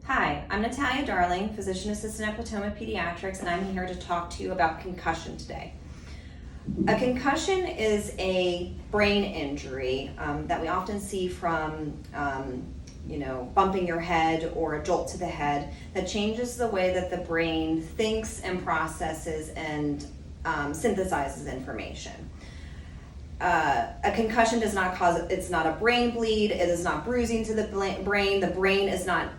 Hi, I'm Natalia Darling, Physician Assistant at Potomac Pediatrics, and I'm here to talk to you about concussion today. A concussion is a brain injury that we often see from bumping your head or a jolt to the head that changes the way that the brain thinks and processes and synthesizes information. A concussion does not cause, it's not a brain bleed, it is not bruising to the brain is not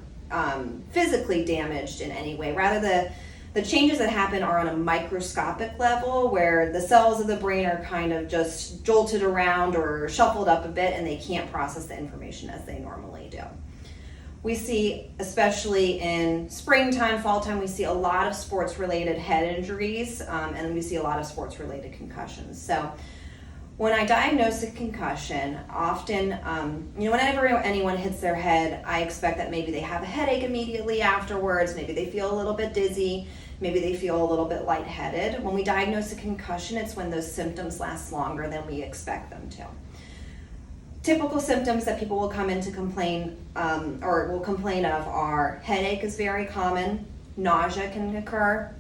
physically damaged in any way. Rather, the changes that happen are on a microscopic level where the cells of the brain are kind of just jolted around or shuffled up a bit and they can't process the information as they normally do. We see, especially in springtime, fall time, we see a lot of sports-related head injuries and we see a lot of sports-related concussions. So when I diagnose a concussion, often, whenever anyone hits their head, I expect that maybe they have a headache immediately afterwards, maybe they feel a little bit dizzy, maybe they feel a little bit lightheaded. When we diagnose a concussion, it's when those symptoms last longer than we expect them to. Typical symptoms that people will come in to complain or will complain of are headache is very common, nausea can occur,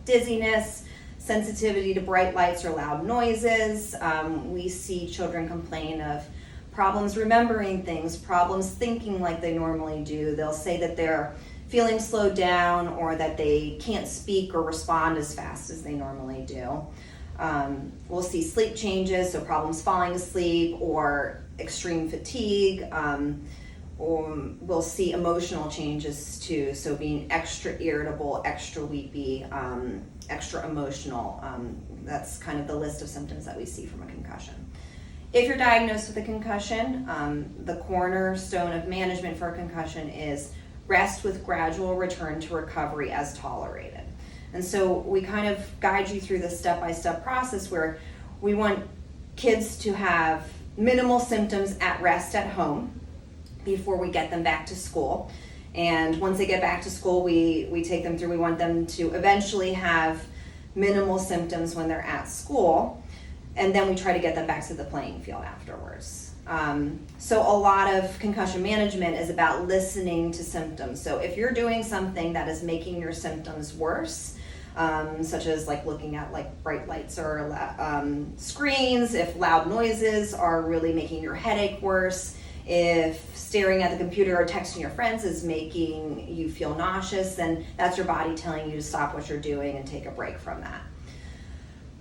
dizziness, sensitivity to bright lights or loud noises. We see children complain of problems remembering things, problems thinking like they normally do. They'll say that they're feeling slowed down or that they can't speak or respond as fast as they normally do. We'll see sleep changes, so problems falling asleep or extreme fatigue. Or we'll see emotional changes too, so being extra irritable, extra weepy, extra emotional. That's kind of the list of symptoms that we see from a concussion. If you're diagnosed with a concussion, the cornerstone of management for a concussion is rest with gradual return to recovery as tolerated. And so we kind of guide you through the step-by-step process where we want kids to have minimal symptoms at rest at home before we get them back to school. And once they get back to school, we take them through, we want them to eventually have minimal symptoms when they're at school, and then we try to get them back to the playing field afterwards. So a lot of concussion management is about listening to symptoms. So if you're doing something that is making your symptoms worse, such as like looking at like bright lights or screens, if loud noises are really making your headache worse, if staring at the computer or texting your friends is making you feel nauseous, then that's your body telling you to stop what you're doing and take a break from that.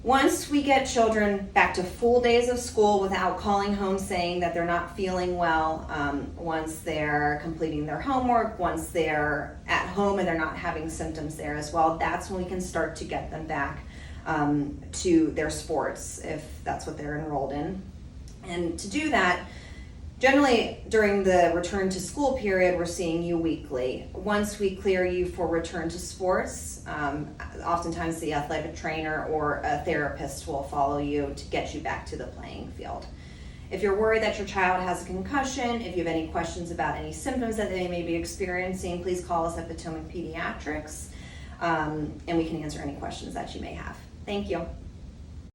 Once we get children back to full days of school without calling home saying that they're not feeling well, once they're completing their homework, once they're at home and they're not having symptoms there as well, that's when we can start to get them back to their sports if that's what they're enrolled in. And to do that, generally, during the return to school period, we're seeing you weekly. Once we clear you for return to sports, oftentimes the athletic trainer or a therapist will follow you to get you back to the playing field. If you're worried that your child has a concussion, if you have any questions about any symptoms that they may be experiencing, please call us at Potomac Pediatrics, and we can answer any questions that you may have. Thank you.